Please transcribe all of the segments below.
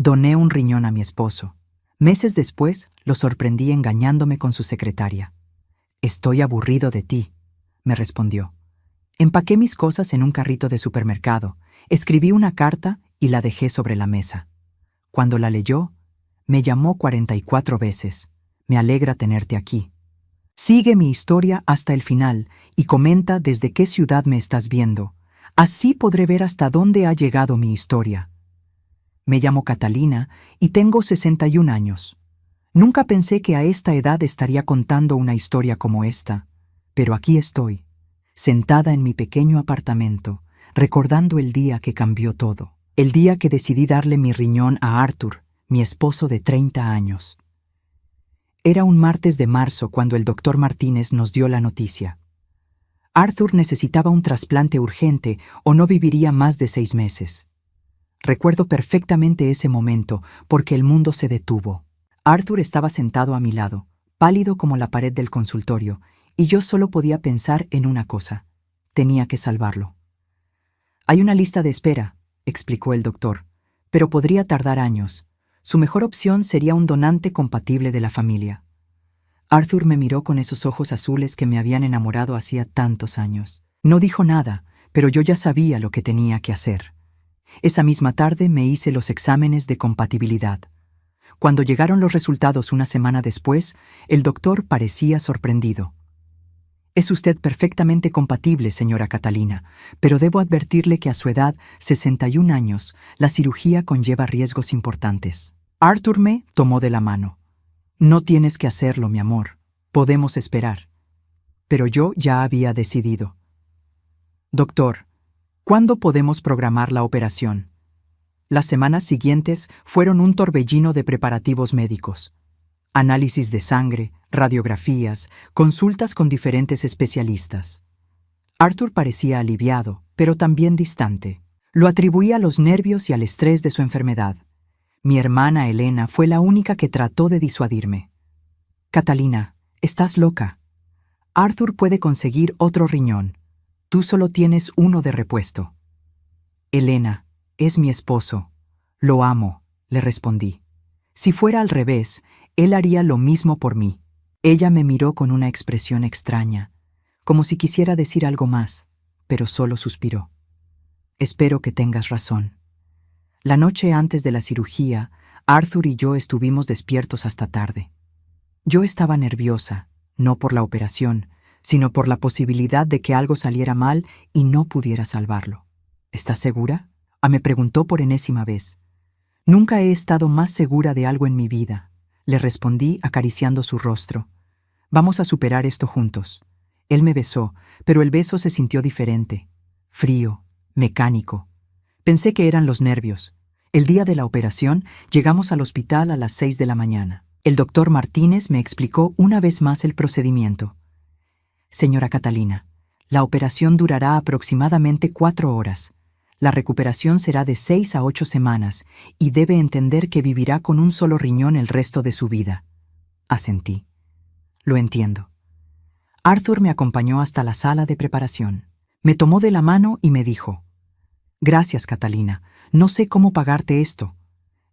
Doné un riñón a mi esposo. Meses después, lo sorprendí engañándome con su secretaria. «Estoy aburrido de ti», me respondió. Empaqué mis cosas en un carrito de supermercado, escribí una carta y la dejé sobre la mesa. Cuando la leyó, me llamó 44 veces. «Me alegra tenerte aquí. Sigue mi historia hasta el final y comenta desde qué ciudad me estás viendo. Así podré ver hasta dónde ha llegado mi historia. Me llamo Catalina y tengo 61 años. Nunca pensé que a esta edad estaría contando una historia como esta, pero aquí estoy, sentada en mi pequeño apartamento, recordando el día que cambió todo, el día que decidí darle mi riñón a Arthur, mi esposo de 30 años. Era un martes de marzo cuando el doctor Martínez nos dio la noticia. Arthur necesitaba un trasplante urgente o no viviría más de 6 meses. Recuerdo perfectamente ese momento porque el mundo se detuvo. Arthur estaba sentado a mi lado, pálido como la pared del consultorio, y yo solo podía pensar en una cosa: tenía que salvarlo. «Hay una lista de espera», explicó el doctor, «pero podría tardar años. Su mejor opción sería un donante compatible de la familia». Arthur me miró con esos ojos azules que me habían enamorado hacía tantos años. No dijo nada, pero yo ya sabía lo que tenía que hacer. Esa misma tarde me hice los exámenes de compatibilidad. Cuando llegaron los resultados una semana después, el doctor parecía sorprendido. «Es usted perfectamente compatible, señora Catalina, pero debo advertirle que a su edad, 61 años, la cirugía conlleva riesgos importantes». Arthur me tomó de la mano. «No tienes que hacerlo, mi amor. Podemos esperar». Pero yo ya había decidido. «Doctor, ¿cuándo podemos programar la operación?». Las semanas siguientes fueron un torbellino de preparativos médicos. Análisis de sangre, radiografías, consultas con diferentes especialistas. Arthur parecía aliviado, pero también distante. Lo atribuía a los nervios y al estrés de su enfermedad. Mi hermana Elena fue la única que trató de disuadirme. «Catalina, estás loca. Arthur puede conseguir otro riñón. Tú solo tienes uno de repuesto». «Elena, es mi esposo. Lo amo», le respondí. «Si fuera al revés, él haría lo mismo por mí». Ella me miró con una expresión extraña, como si quisiera decir algo más, pero solo suspiró. «Espero que tengas razón». La noche antes de la cirugía, Arthur y yo estuvimos despiertos hasta tarde. Yo estaba nerviosa, no por la operación, sino por la posibilidad de que algo saliera mal y no pudiera salvarlo. «¿Estás segura?», me preguntó por enésima vez. «Nunca he estado más segura de algo en mi vida», le respondí acariciando su rostro. «Vamos a superar esto juntos». Él me besó, pero el beso se sintió diferente, frío, mecánico. Pensé que eran los nervios. El día de la operación, llegamos al hospital a las 6 de la mañana. El doctor Martínez me explicó una vez más el procedimiento. «Señora Catalina, la operación durará aproximadamente 4 horas. La recuperación será de 6 a 8 semanas y debe entender que vivirá con un solo riñón el resto de su vida». Asentí. «Lo entiendo». Arthur me acompañó hasta la sala de preparación. Me tomó de la mano y me dijo: «Gracias, Catalina. No sé cómo pagarte esto».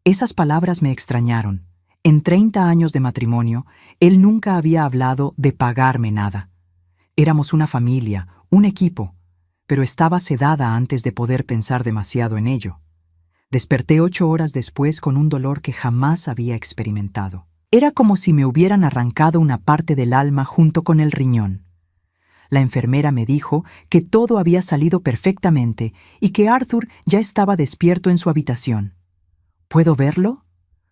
Esas palabras me extrañaron. En 30 años de matrimonio, él nunca había hablado de pagarme nada. Éramos una familia, un equipo, pero estaba sedada antes de poder pensar demasiado en ello. Desperté 8 horas después con un dolor que jamás había experimentado. Era como si me hubieran arrancado una parte del alma junto con el riñón. La enfermera me dijo que todo había salido perfectamente y que Arthur ya estaba despierto en su habitación. «¿Puedo verlo?»,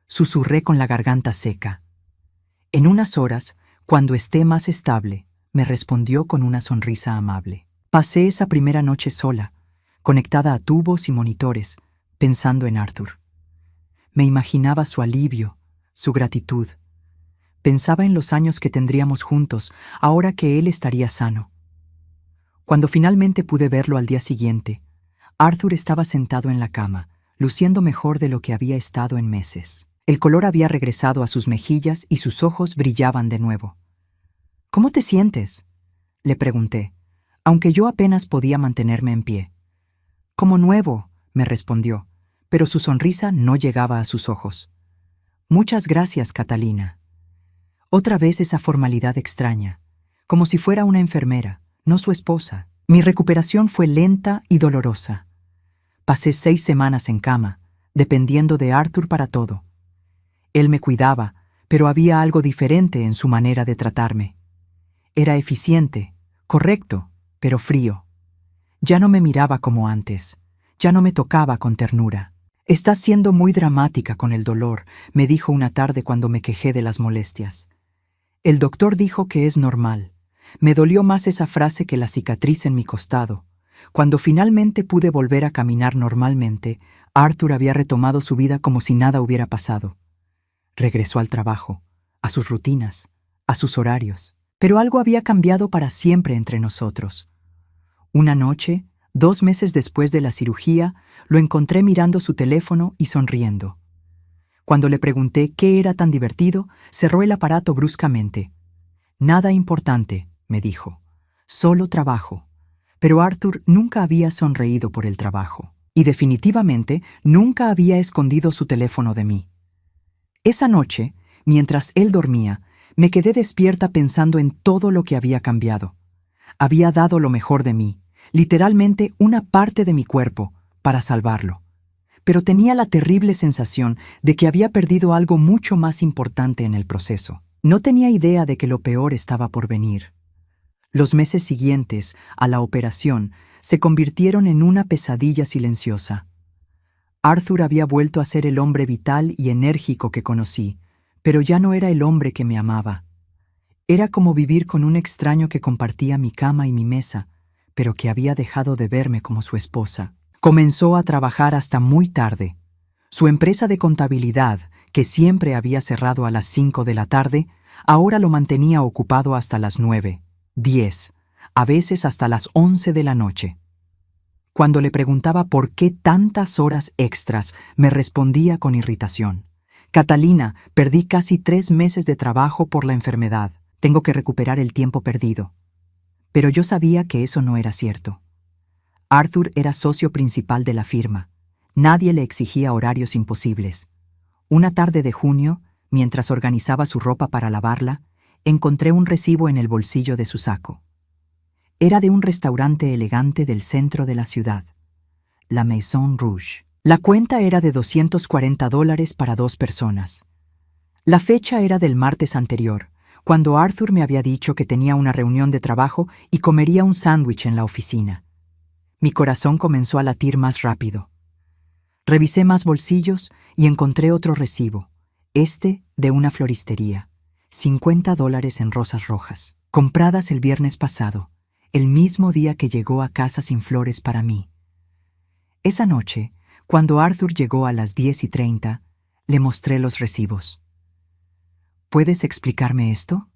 susurré con la garganta seca. «En unas horas, cuando esté más estable», me respondió con una sonrisa amable. Pasé esa primera noche sola, conectada a tubos y monitores, pensando en Arthur. Me imaginaba su alivio, su gratitud. Pensaba en los años que tendríamos juntos, ahora que él estaría sano. Cuando finalmente pude verlo al día siguiente, Arthur estaba sentado en la cama, luciendo mejor de lo que había estado en meses. El color había regresado a sus mejillas y sus ojos brillaban de nuevo. «¿Cómo te sientes?», le pregunté, aunque yo apenas podía mantenerme en pie. «Como nuevo», me respondió. pero su sonrisa no llegaba a sus ojos. Muchas gracias, Catalina. Otra vez esa formalidad extraña, como si fuera una enfermera, no su esposa. Mi recuperación fue lenta y dolorosa. Pasé 6 semanas en cama, dependiendo de Arthur para todo. Él me cuidaba, pero había algo diferente en su manera de tratarme. Era eficiente, correcto, pero frío. Ya no me miraba como antes, ya no me tocaba con ternura. «Estás siendo muy dramática con el dolor», me dijo una tarde cuando me quejé de las molestias. El doctor dijo que es normal. Me dolió más esa frase que la cicatriz en mi costado. Cuando finalmente pude volver a caminar normalmente, Arthur había retomado su vida como si nada hubiera pasado. Regresó al trabajo, a sus rutinas, a sus horarios. Pero algo había cambiado para siempre entre nosotros. Una noche, 2 meses después de la cirugía, lo encontré mirando su teléfono y sonriendo. Cuando le pregunté qué era tan divertido, cerró el aparato bruscamente. «Nada importante», me dijo. «Solo trabajo». Pero Arthur nunca había sonreído por el trabajo. Y definitivamente nunca había escondido su teléfono de mí. Esa noche, mientras él dormía, me quedé despierta pensando en todo lo que había cambiado. Había dado lo mejor de mí, literalmente una parte de mi cuerpo, para salvarlo. Pero tenía la terrible sensación de que había perdido algo mucho más importante en el proceso. No tenía idea de que lo peor estaba por venir. Los meses siguientes a la operación se convirtieron en una pesadilla silenciosa. Arthur había vuelto a ser el hombre vital y enérgico que conocí, pero ya no era el hombre que me amaba. Era como vivir con un extraño que compartía mi cama y mi mesa, pero que había dejado de verme como su esposa. Comenzó a trabajar hasta muy tarde. Su empresa de contabilidad, que siempre había cerrado a las 5 de la tarde, ahora lo mantenía ocupado hasta las 9, 10, a veces hasta las 11 de la noche. Cuando le preguntaba por qué tantas horas extras, me respondía con irritación. «Catalina, perdí casi 3 meses de trabajo por la enfermedad. Tengo que recuperar el tiempo perdido». Pero yo sabía que eso no era cierto. Arthur era socio principal de la firma. Nadie le exigía horarios imposibles. Una tarde de junio, mientras organizaba su ropa para lavarla, encontré un recibo en el bolsillo de su saco. Era de un restaurante elegante del centro de la ciudad, la Maison Rouge. La cuenta era de $240 para 2 personas. La fecha era del martes anterior, cuando Arthur me había dicho que tenía una reunión de trabajo y comería un sándwich en la oficina. Mi corazón comenzó a latir más rápido. Revisé más bolsillos y encontré otro recibo, este de una floristería, $50 en rosas rojas, compradas el viernes pasado, el mismo día que llegó a casa sin flores para mí. Esa noche, cuando Arthur llegó a las 10:30, le mostré los recibos. «¿Puedes explicarme esto?»,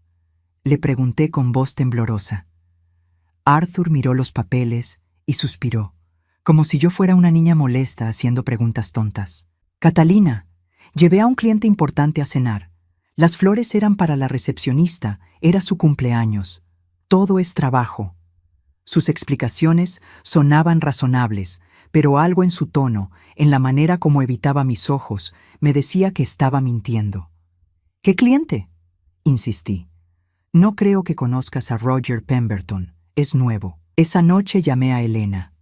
le pregunté con voz temblorosa. Arthur miró los papeles y suspiró, como si yo fuera una niña molesta haciendo preguntas tontas. «Catalina, llevé a un cliente importante a cenar. Las flores eran para la recepcionista, era su cumpleaños. Todo es trabajo». Sus explicaciones sonaban razonables, pero algo en su tono, en la manera como evitaba mis ojos, me decía que estaba mintiendo. «¿Qué cliente?», insistí. «No creo que conozcas a Roger Pemberton, es nuevo». Esa noche llamé a Elena.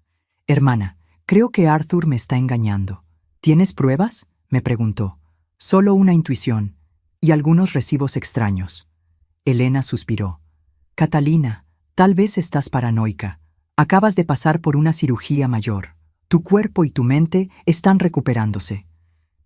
«Hermana, creo que Arthur me está engañando. ¿Tienes pruebas?», me preguntó. «Solo una intuición y algunos recibos extraños». Elena suspiró. «Catalina, tal vez estás paranoica. Acabas de pasar por una cirugía mayor. Tu cuerpo y tu mente están recuperándose».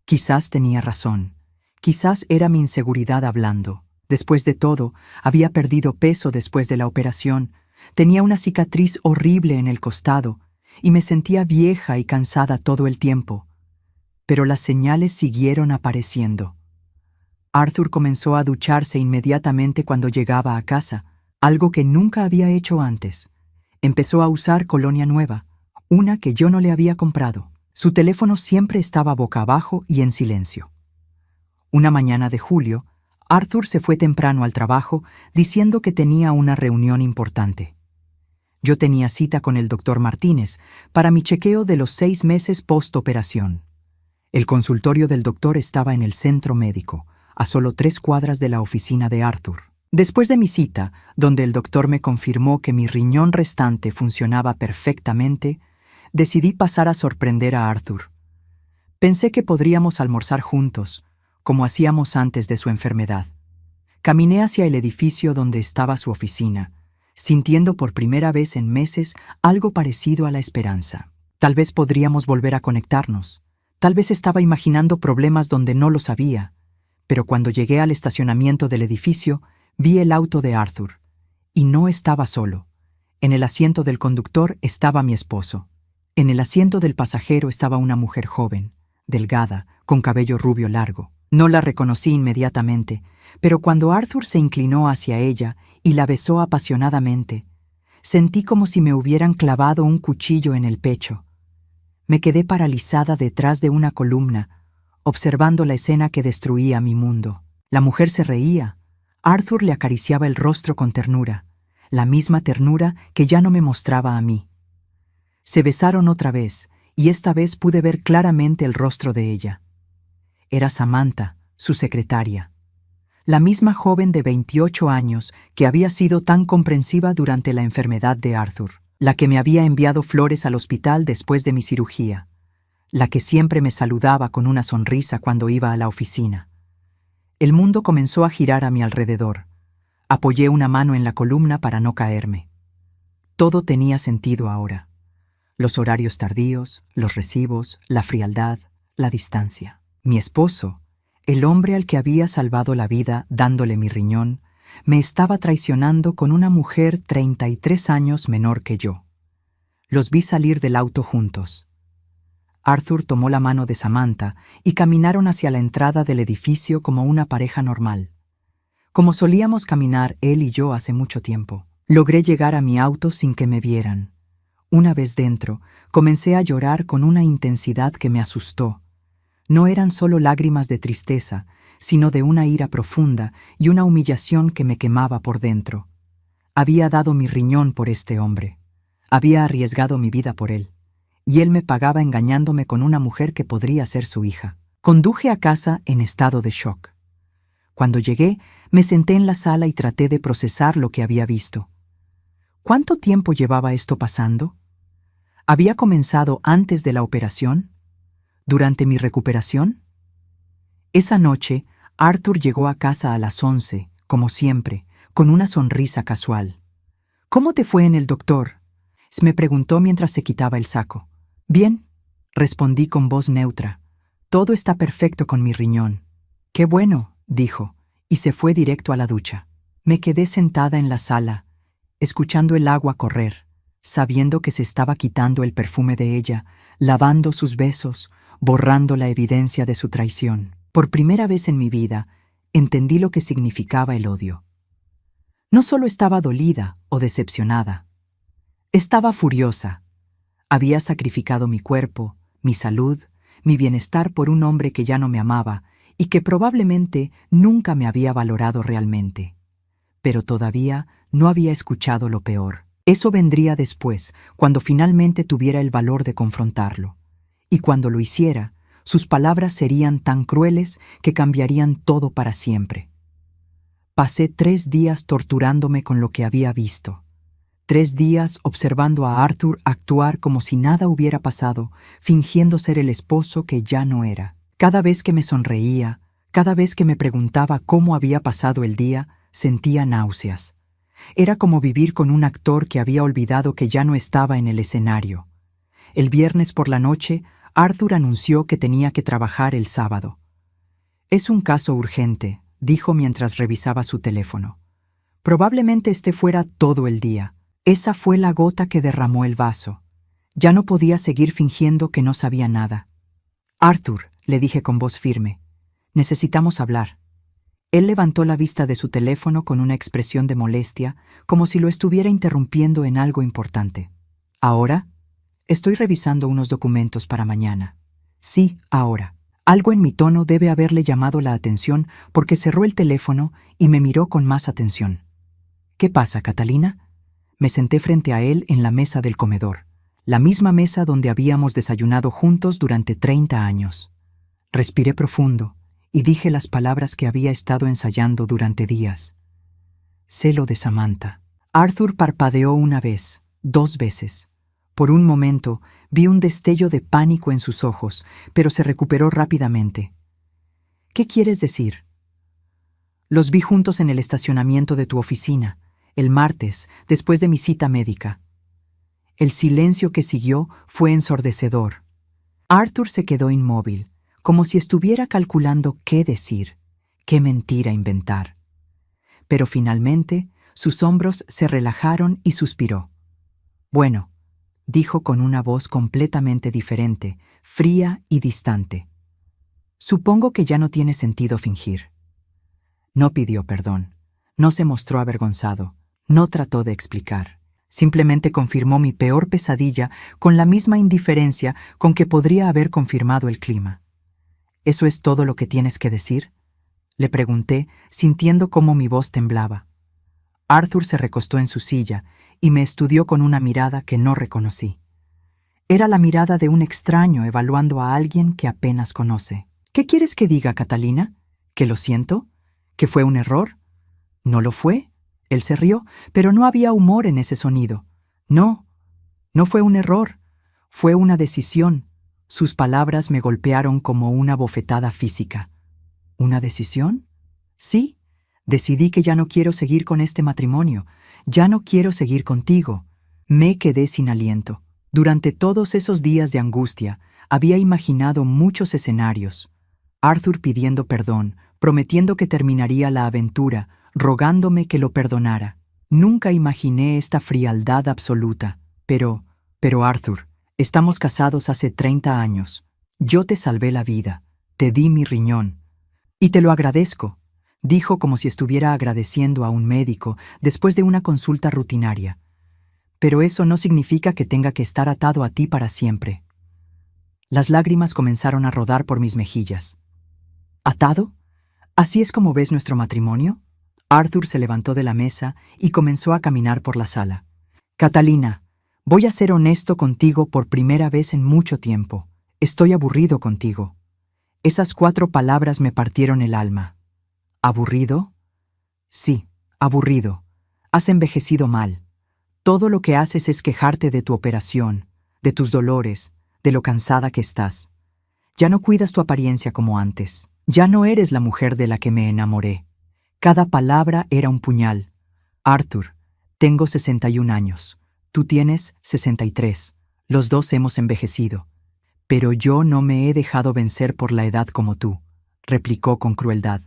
Quizás tenía razón. Quizás era mi inseguridad hablando. Después de todo, había perdido peso después de la operación. Tenía una cicatriz horrible en el costado y me sentía vieja y cansada todo el tiempo. Pero las señales siguieron apareciendo. Arthur comenzó a ducharse inmediatamente cuando llegaba a casa, algo que nunca había hecho antes. Empezó a usar colonia nueva, una que yo no le había comprado. Su teléfono siempre estaba boca abajo y en silencio. Una mañana de julio, Arthur se fue temprano al trabajo diciendo que tenía una reunión importante. Yo tenía cita con el doctor Martínez para mi chequeo de los 6 meses post-operación. El consultorio del doctor estaba en el centro médico, a solo 3 cuadras de la oficina de Arthur. Después de mi cita, donde el doctor me confirmó que mi riñón restante funcionaba perfectamente, decidí pasar a sorprender a Arthur. Pensé que podríamos almorzar juntos, como hacíamos antes de su enfermedad. Caminé hacia el edificio donde estaba su oficina, sintiendo por primera vez en meses algo parecido a la esperanza. Tal vez podríamos volver a conectarnos. Tal vez estaba imaginando problemas donde no los había. Pero cuando llegué al estacionamiento del edificio, vi el auto de Arthur. Y no estaba solo. En el asiento del conductor estaba mi esposo. En el asiento del pasajero estaba una mujer joven, delgada, con cabello rubio largo. No la reconocí inmediatamente, pero cuando Arthur se inclinó hacia ella y la besó apasionadamente, sentí como si me hubieran clavado un cuchillo en el pecho. Me quedé paralizada detrás de una columna, observando la escena que destruía mi mundo. La mujer se reía. Arthur le acariciaba el rostro con ternura, la misma ternura que ya no me mostraba a mí. Se besaron otra vez, y esta vez pude ver claramente el rostro de ella. Era Samantha, su secretaria. La misma joven de 28 años que había sido tan comprensiva durante la enfermedad de Arthur, la que me había enviado flores al hospital después de mi cirugía, la que siempre me saludaba con una sonrisa cuando iba a la oficina. El mundo comenzó a girar a mi alrededor. Apoyé una mano en la columna para no caerme. Todo tenía sentido ahora. Los horarios tardíos, los recibos, la frialdad, la distancia. Mi esposo, el hombre al que había salvado la vida dándole mi riñón, me estaba traicionando con una mujer 33 años menor que yo. Los vi salir del auto juntos. Arthur tomó la mano de Samantha y caminaron hacia la entrada del edificio como una pareja normal. Como solíamos caminar él y yo hace mucho tiempo. Logré llegar a mi auto sin que me vieran. Una vez dentro, comencé a llorar con una intensidad que me asustó. No eran solo lágrimas de tristeza, sino de una ira profunda y una humillación que me quemaba por dentro. Había dado mi riñón por este hombre. Había arriesgado mi vida por él. Y él me pagaba engañándome con una mujer que podría ser su hija. Conduje a casa en estado de shock. Cuando llegué, me senté en la sala y traté de procesar lo que había visto. ¿Cuánto tiempo llevaba esto pasando? ¿Había comenzado antes de la operación? ¿Durante mi recuperación? Esa noche, Arthur llegó a casa a las 11, como siempre, con una sonrisa casual. «¿Cómo te fue en el doctor?», me preguntó mientras se quitaba el saco. «Bien», respondí con voz neutra. «Todo está perfecto con mi riñón». «Qué bueno», dijo, y se fue directo a la ducha. Me quedé sentada en la sala, escuchando el agua correr, sabiendo que se estaba quitando el perfume de ella, lavando sus besos, borrando la evidencia de su traición. Por primera vez en mi vida, entendí lo que significaba el odio. No solo estaba dolida o decepcionada, estaba furiosa. Había sacrificado mi cuerpo, mi salud, mi bienestar por un hombre que ya no me amaba y que probablemente nunca me había valorado realmente. Pero todavía no había escuchado lo peor. Eso vendría después, cuando finalmente tuviera el valor de confrontarlo. Y cuando lo hiciera, sus palabras serían tan crueles que cambiarían todo para siempre. Pasé 3 días torturándome con lo que había visto. 3 días observando a Arthur actuar como si nada hubiera pasado, fingiendo ser el esposo que ya no era. Cada vez que me sonreía, cada vez que me preguntaba cómo había pasado el día, sentía náuseas. Era como vivir con un actor que había olvidado que ya no estaba en el escenario. El viernes por la noche, Arthur anunció que tenía que trabajar el sábado. «Es un caso urgente», dijo mientras revisaba su teléfono. «Probablemente esté fuera todo el día». Esa fue la gota que derramó el vaso. Ya no podía seguir fingiendo que no sabía nada. «Arthur», le dije con voz firme, «necesitamos hablar». Él levantó la vista de su teléfono con una expresión de molestia, como si lo estuviera interrumpiendo en algo importante. «¿Ahora?» «Estoy revisando unos documentos para mañana». «Sí, ahora». Algo en mi tono debe haberle llamado la atención porque cerró el teléfono y me miró con más atención. «¿Qué pasa, Catalina?» Me senté frente a él en la mesa del comedor, la misma mesa donde habíamos desayunado juntos durante 30 años. Respiré profundo y dije las palabras que había estado ensayando durante días. Celo de Samantha. Arthur parpadeó una vez, 2 veces. Por un momento vi un destello de pánico en sus ojos, pero se recuperó rápidamente. ¿Qué quieres decir? Los vi juntos en el estacionamiento de tu oficina, el martes, después de mi cita médica. El silencio que siguió fue ensordecedor. Arthur se quedó inmóvil, como si estuviera calculando qué decir, qué mentira inventar. Pero finalmente sus hombros se relajaron y suspiró. Bueno, dijo con una voz completamente diferente, fría y distante. Supongo que ya no tiene sentido fingir. No pidió perdón, no se mostró avergonzado, no trató de explicar. Simplemente confirmó mi peor pesadilla con la misma indiferencia con que podría haber confirmado el clima. ¿Eso es todo lo que tienes que decir?, le pregunté, sintiendo cómo mi voz temblaba. Arthur se recostó en su silla y me estudió con una mirada que no reconocí. Era la mirada de un extraño evaluando a alguien que apenas conoce. ¿Qué quieres que diga, Catalina? ¿Que lo siento? ¿Que fue un error? ¿No lo fue? Él se rió, pero no había humor en ese sonido. No, no fue un error. Fue una decisión. Sus palabras me golpearon como una bofetada física. ¿Una decisión? Sí, decidí que ya no quiero seguir con este matrimonio. Ya no quiero seguir contigo. Me quedé sin aliento. Durante todos esos días de angustia, había imaginado muchos escenarios. Arthur pidiendo perdón, prometiendo que terminaría la aventura, rogándome que lo perdonara. Nunca imaginé esta frialdad absoluta. Pero Arthur, estamos casados hace 30 años. Yo te salvé la vida, te di mi riñón. Y te lo agradezco, dijo como si estuviera agradeciendo a un médico después de una consulta rutinaria. Pero eso no significa que tenga que estar atado a ti para siempre. Las lágrimas comenzaron a rodar por mis mejillas. ¿Atado? ¿Así es como ves nuestro matrimonio? Arthur se levantó de la mesa y comenzó a caminar por la sala. Catalina, voy a ser honesto contigo por primera vez en mucho tiempo. Estoy aburrido contigo. Esas 4 palabras me partieron el alma. ¿Aburrido? Sí, aburrido. Has envejecido mal. Todo lo que haces es quejarte de tu operación, de tus dolores, de lo cansada que estás. Ya no cuidas tu apariencia como antes. Ya no eres la mujer de la que me enamoré. Cada palabra era un puñal. Arthur, tengo 61 años. Tú tienes 63. Los dos hemos envejecido. Pero yo no me he dejado vencer por la edad como tú, replicó con crueldad.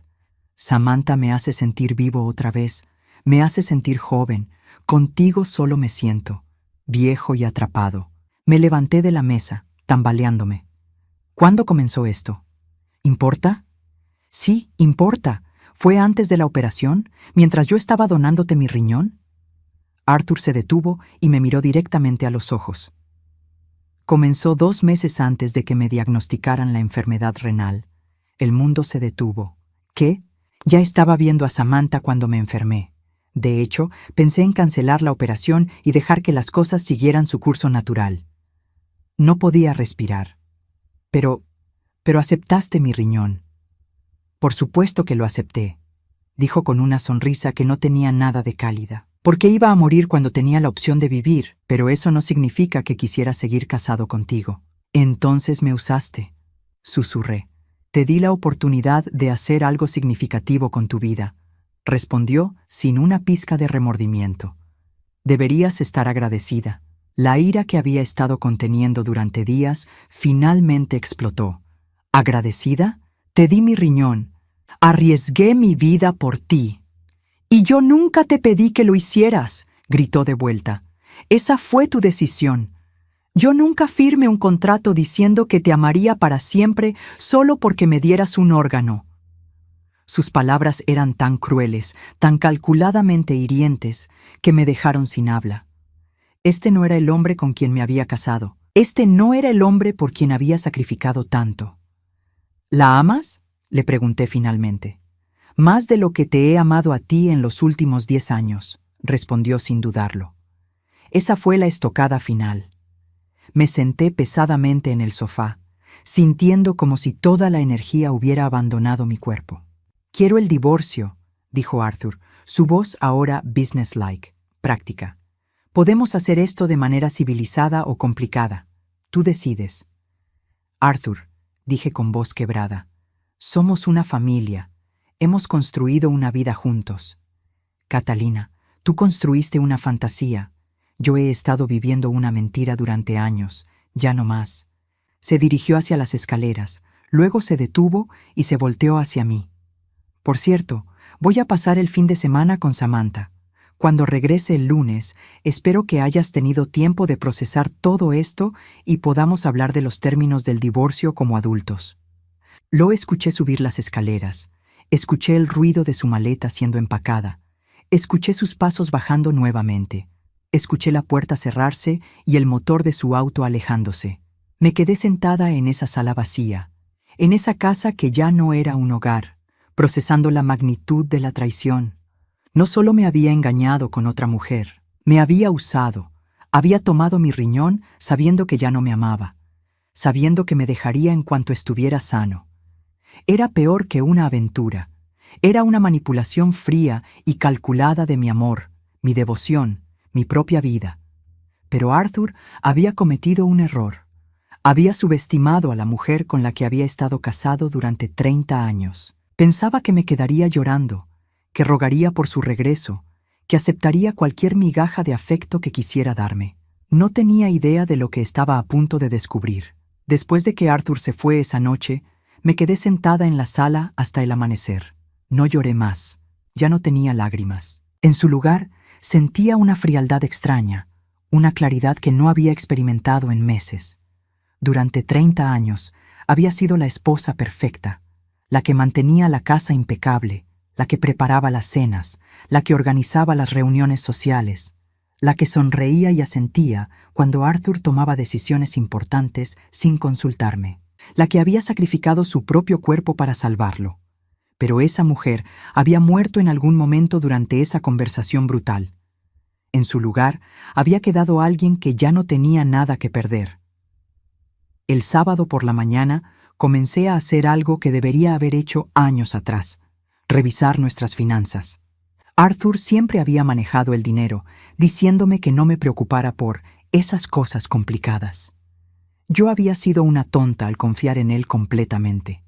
Samantha me hace sentir vivo otra vez, me hace sentir joven. Contigo solo me siento, viejo y atrapado. Me levanté de la mesa, tambaleándome. ¿Cuándo comenzó esto? ¿Importa? Sí, importa. ¿Fue antes de la operación, mientras yo estaba donándote mi riñón? Arthur se detuvo y me miró directamente a los ojos. Comenzó 2 meses antes de que me diagnosticaran la enfermedad renal. El mundo se detuvo. ¿Qué? Ya estaba viendo a Samantha cuando me enfermé. De hecho, pensé en cancelar la operación y dejar que las cosas siguieran su curso natural. No podía respirar. Pero aceptaste mi riñón. Por supuesto que lo acepté, dijo con una sonrisa que no tenía nada de cálida. Porque iba a morir cuando tenía la opción de vivir, pero eso no significa que quisiera seguir casado contigo. Entonces me usaste, susurré. Te di la oportunidad de hacer algo significativo con tu vida, respondió sin una pizca de remordimiento. Deberías estar agradecida. La ira que había estado conteniendo durante días finalmente explotó. ¿Agradecida? Te di mi riñón. Arriesgué mi vida por ti. Y yo nunca te pedí que lo hicieras, gritó de vuelta. Esa fue tu decisión. Yo nunca firmé un contrato diciendo que te amaría para siempre solo porque me dieras un órgano. Sus palabras eran tan crueles, tan calculadamente hirientes, que me dejaron sin habla. Este no era el hombre con quien me había casado. Este no era el hombre por quien había sacrificado tanto. ¿La amas?, le pregunté finalmente. Más de lo que te he amado a ti en los últimos 10 años, respondió sin dudarlo. Esa fue la estocada final. Me senté pesadamente en el sofá. sintiendo como si toda la energía hubiera abandonado mi cuerpo. «Quiero el divorcio», dijo Arthur, su voz ahora businesslike, práctica. «Podemos hacer esto de manera civilizada o complicada. Tú decides». «Arthur», dije con voz quebrada, «somos una familia. Hemos construido una vida juntos. Catalina, tú construiste una fantasía. Yo he estado viviendo una mentira durante años. Ya no más». Se dirigió hacia las escaleras, luego se detuvo y se volteó hacia mí. «Por cierto, voy a pasar el fin de semana con Samantha. Cuando regrese el lunes, espero que hayas tenido tiempo de procesar todo esto y podamos hablar de los términos del divorcio como adultos». Lo escuché subir las escaleras, escuché el ruido de su maleta siendo empacada, escuché sus pasos bajando nuevamente, escuché la puerta cerrarse y el motor de su auto alejándose. Me quedé sentada en esa sala vacía, en esa casa que ya no era un hogar, procesando la magnitud de la traición. No solo me había engañado con otra mujer, me había usado, había tomado mi riñón sabiendo que ya no me amaba, sabiendo que me dejaría en cuanto estuviera sano. Era peor que una aventura, era una manipulación fría y calculada de mi amor, mi devoción, mi propia vida. Pero Arthur había cometido un error. Había subestimado a la mujer con la que había estado casado durante 30 años. Pensaba que me quedaría llorando, que rogaría por su regreso, que aceptaría cualquier migaja de afecto que quisiera darme. No tenía idea de lo que estaba a punto de descubrir. Después de que Arthur se fue esa noche, me quedé sentada en la sala hasta el amanecer. No lloré más, ya no tenía lágrimas. En su lugar, sentía una frialdad extraña, una claridad que no había experimentado en meses. Durante 30 años había sido la esposa perfecta, la que mantenía la casa impecable, la que preparaba las cenas, la que organizaba las reuniones sociales, la que sonreía y asentía cuando Arthur tomaba decisiones importantes sin consultarme, la que había sacrificado su propio cuerpo para salvarlo. Pero esa mujer había muerto en algún momento durante esa conversación brutal. En su lugar había quedado alguien que ya no tenía nada que perder. El sábado por la mañana comencé a hacer algo que debería haber hecho años atrás: revisar nuestras finanzas. Arthur siempre había manejado el dinero, diciéndome que no me preocupara por esas cosas complicadas. Yo había sido una tonta al confiar en él completamente.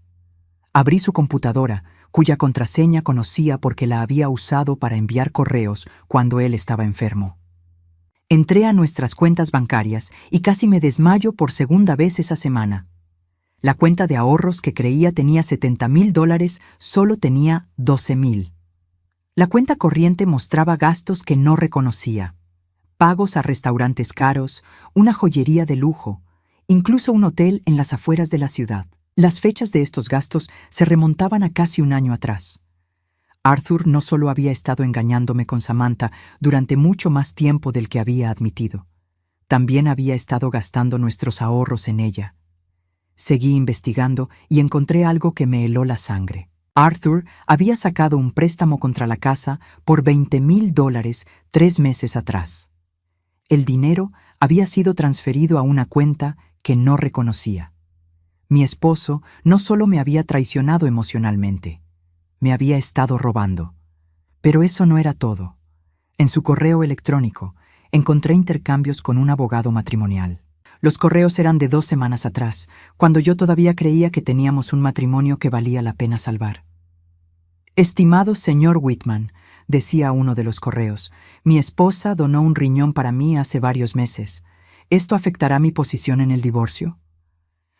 Abrí su computadora, cuya contraseña conocía porque la había usado para enviar correos cuando él estaba enfermo. Entré a nuestras cuentas bancarias y casi me desmayo por segunda vez esa semana. La cuenta de ahorros que creía tenía $70,000 solo tenía 12,000. La cuenta corriente mostraba gastos que no reconocía: pagos a restaurantes caros, una joyería de lujo, incluso un hotel en las afueras de la ciudad. Las fechas de estos gastos se remontaban a casi un año atrás. Arthur no solo había estado engañándome con Samantha durante mucho más tiempo del que había admitido, también había estado gastando nuestros ahorros en ella. Seguí investigando y encontré algo que me heló la sangre. Arthur había sacado un préstamo contra la casa por $20,000 3 meses atrás. El dinero había sido transferido a una cuenta que no reconocía. Mi esposo no solo me había traicionado emocionalmente, me había estado robando. Pero eso no era todo. En su correo electrónico encontré intercambios con un abogado matrimonial. Los correos eran de 2 semanas atrás, cuando yo todavía creía que teníamos un matrimonio que valía la pena salvar. «Estimado señor Whitman», decía uno de los correos, «mi esposa donó un riñón para mí hace varios meses. ¿Esto afectará mi posición en el divorcio?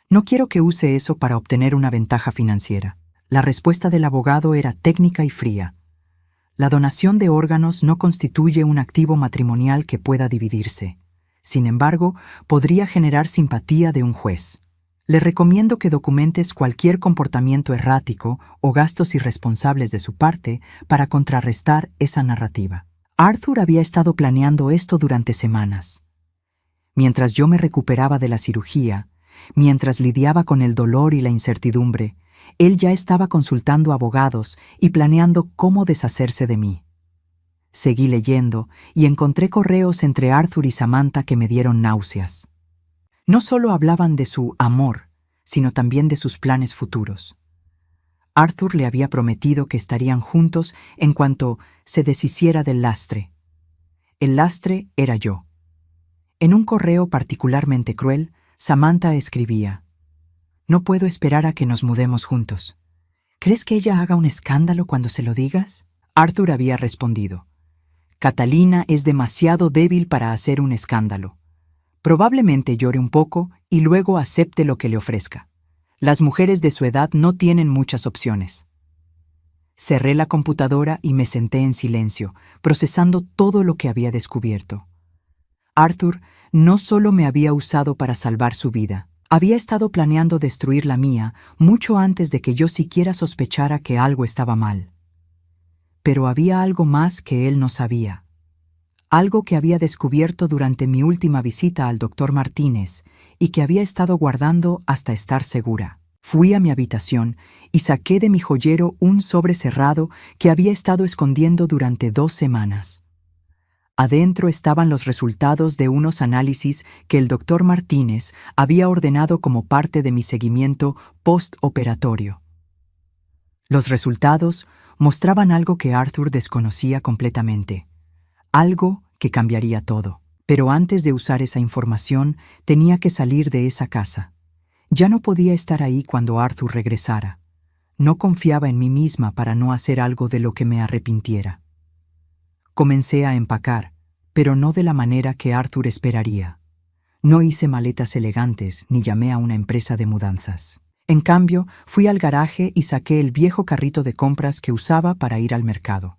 No quiero que use eso para obtener una ventaja financiera». La respuesta del abogado era técnica y fría. La donación de órganos no constituye un activo matrimonial que pueda dividirse. Sin embargo, podría generar simpatía de un juez. Le recomiendo que documentes cualquier comportamiento errático o gastos irresponsables de su parte para contrarrestar esa narrativa. Arthur había estado planeando esto durante semanas. Mientras yo me recuperaba de la cirugía, mientras lidiaba con el dolor y la incertidumbre, él ya estaba consultando abogados y planeando cómo deshacerse de mí. Seguí leyendo y encontré correos entre Arthur y Samantha que me dieron náuseas. No solo hablaban de su amor, sino también de sus planes futuros. Arthur le había prometido que estarían juntos en cuanto se deshiciera del lastre. El lastre era yo. En un correo particularmente cruel, Samantha escribía: «No puedo esperar a que nos mudemos juntos. ¿Crees que ella haga un escándalo cuando se lo digas?». Arthur había respondido: «Catalina es demasiado débil para hacer un escándalo. Probablemente llore un poco y luego acepte lo que le ofrezca. Las mujeres de su edad no tienen muchas opciones». Cerré la computadora y me senté en silencio, procesando todo lo que había descubierto. Arthur no solo me había usado para salvar su vida, había estado planeando destruir la mía mucho antes de que yo siquiera sospechara que algo estaba mal. Pero había algo más que él no sabía. Algo que había descubierto durante mi última visita al doctor Martínez y que había estado guardando hasta estar segura. Fui a mi habitación y saqué de mi joyero un sobre cerrado que había estado escondiendo durante 2 semanas. Adentro estaban los resultados de unos análisis que el doctor Martínez había ordenado como parte de mi seguimiento postoperatorio. Los resultados mostraban algo que Arthur desconocía completamente. Algo que cambiaría todo. Pero antes de usar esa información, tenía que salir de esa casa. Ya no podía estar ahí cuando Arthur regresara. No confiaba en mí misma para no hacer algo de lo que me arrepintiera. Comencé a empacar, pero no de la manera que Arthur esperaría. No hice maletas elegantes ni llamé a una empresa de mudanzas. En cambio, fui al garaje y saqué el viejo carrito de compras que usaba para ir al mercado.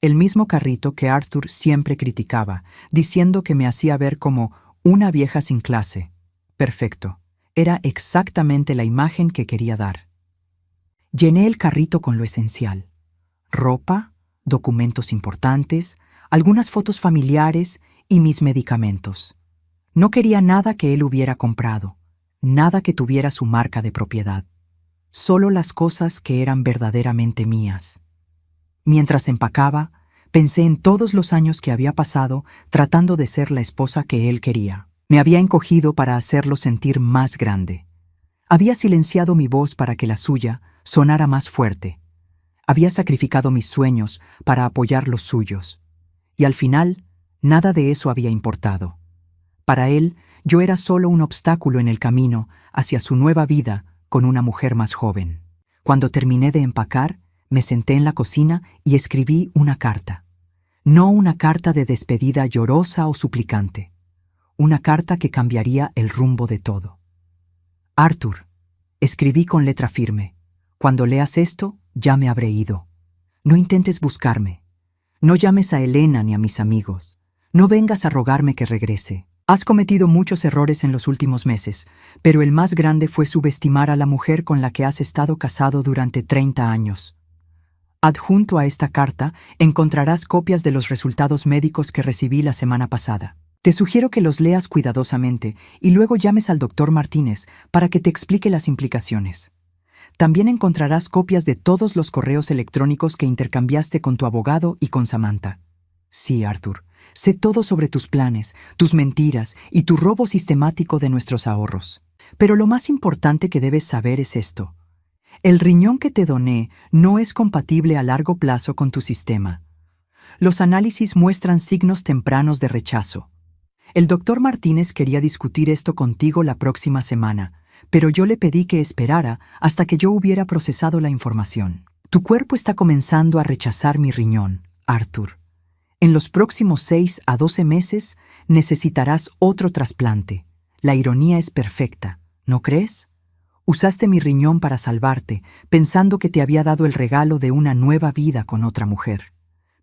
El mismo carrito que Arthur siempre criticaba, diciendo que me hacía ver como una vieja sin clase. Perfecto. Era exactamente la imagen que quería dar. Llené el carrito con lo esencial: ropa, documentos importantes, algunas fotos familiares y mis medicamentos. No quería nada que él hubiera comprado, nada que tuviera su marca de propiedad. Solo las cosas que eran verdaderamente mías. Mientras empacaba, pensé en todos los años que había pasado tratando de ser la esposa que él quería. Me había encogido para hacerlo sentir más grande. Había silenciado mi voz para que la suya sonara más fuerte. Había sacrificado mis sueños para apoyar los suyos. Y al final, nada de eso había importado. Para él, yo era solo un obstáculo en el camino hacia su nueva vida con una mujer más joven. Cuando terminé de empacar, me senté en la cocina y escribí una carta. No una carta de despedida llorosa o suplicante. Una carta que cambiaría el rumbo de todo. Arthur, escribí con letra firme. Cuando leas esto, ya me habré ido. No intentes buscarme. No llames a Elena ni a mis amigos. No vengas a rogarme que regrese. Has cometido muchos errores en los últimos meses, pero el más grande fue subestimar a la mujer con la que has estado casado durante 30 años. Adjunto a esta carta encontrarás copias de los resultados médicos que recibí la semana pasada. Te sugiero que los leas cuidadosamente y luego llames al doctor Martínez para que te explique las implicaciones. También encontrarás copias de todos los correos electrónicos que intercambiaste con tu abogado y con Samantha. Sí, Arthur, sé todo sobre tus planes, tus mentiras y tu robo sistemático de nuestros ahorros. Pero lo más importante que debes saber es esto. El riñón que te doné no es compatible a largo plazo con tu sistema. Los análisis muestran signos tempranos de rechazo. El doctor Martínez quería discutir esto contigo la próxima semana, pero yo le pedí que esperara hasta que yo hubiera procesado la información. Tu cuerpo está comenzando a rechazar mi riñón, Arthur. En los próximos 6 a 12 meses necesitarás otro trasplante. La ironía es perfecta, ¿no crees? Usaste mi riñón para salvarte, pensando que te había dado el regalo de una nueva vida con otra mujer.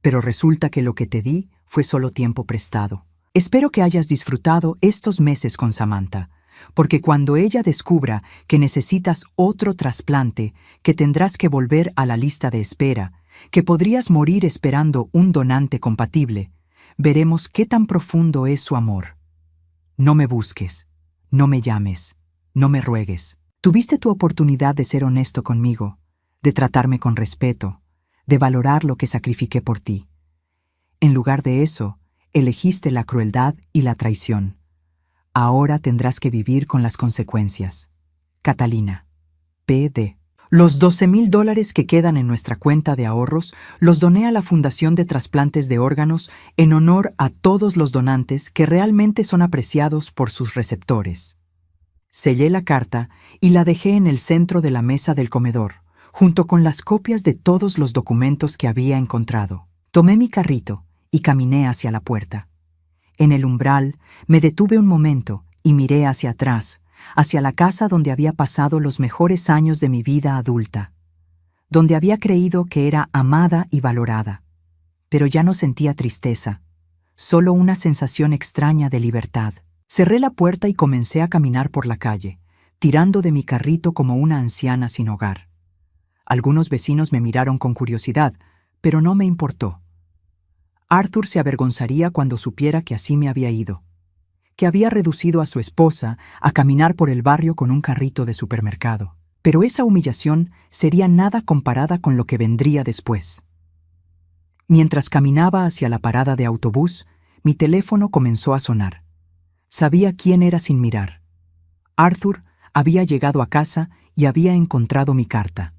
Pero resulta que lo que te di fue solo tiempo prestado. Espero que hayas disfrutado estos meses con Samantha, porque cuando ella descubra que necesitas otro trasplante, que tendrás que volver a la lista de espera, que podrías morir esperando un donante compatible, veremos qué tan profundo es su amor. No me busques, no me llames, no me ruegues. Tuviste tu oportunidad de ser honesto conmigo, de tratarme con respeto, de valorar lo que sacrifiqué por ti. En lugar de eso, elegiste la crueldad y la traición. Ahora tendrás que vivir con las consecuencias. Catalina. P.D. Los $12,000 que quedan en nuestra cuenta de ahorros los doné a la Fundación de Trasplantes de Órganos en honor a todos los donantes que realmente son apreciados por sus receptores. Sellé la carta y la dejé en el centro de la mesa del comedor, junto con las copias de todos los documentos que había encontrado. Tomé mi carrito y caminé hacia la puerta. En el umbral me detuve un momento y miré hacia atrás, hacia la casa donde había pasado los mejores años de mi vida adulta, donde había creído que era amada y valorada. Pero ya no sentía tristeza, solo una sensación extraña de libertad. Cerré la puerta y comencé a caminar por la calle, tirando de mi carrito como una anciana sin hogar. Algunos vecinos me miraron con curiosidad, pero no me importó. Arthur se avergonzaría cuando supiera que así me había ido, que había reducido a su esposa a caminar por el barrio con un carrito de supermercado. Pero esa humillación sería nada comparada con lo que vendría después. Mientras caminaba hacia la parada de autobús, mi teléfono comenzó a sonar. Sabía quién era sin mirar. Arthur había llegado a casa y había encontrado mi carta.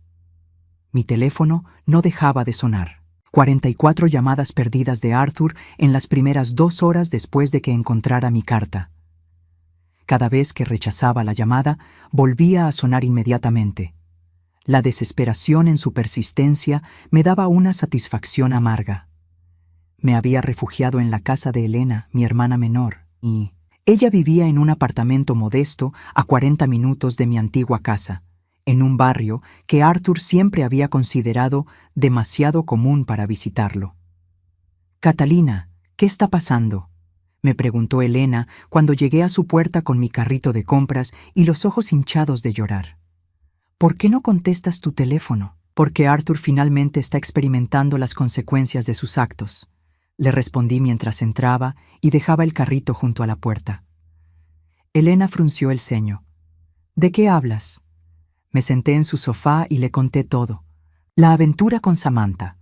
Mi teléfono no dejaba de sonar. 44 llamadas perdidas de Arthur en las primeras 2 horas después de que encontrara mi carta. Cada vez que rechazaba la llamada, volvía a sonar inmediatamente. La desesperación en su persistencia me daba una satisfacción amarga. Me había refugiado en la casa de Elena, mi hermana menor, y ella vivía en un apartamento modesto a 40 minutos de mi antigua casa, en un barrio que Arthur siempre había considerado demasiado común para visitarlo. «Catalina, ¿qué está pasando?», me preguntó Elena cuando llegué a su puerta con mi carrito de compras y los ojos hinchados de llorar. «¿Por qué no contestas tu teléfono?». «Porque Arthur finalmente está experimentando las consecuencias de sus actos», le respondí mientras entraba y dejaba el carrito junto a la puerta. Elena frunció el ceño. «¿De qué hablas?». Me senté en su sofá y le conté todo. La aventura con Samantha,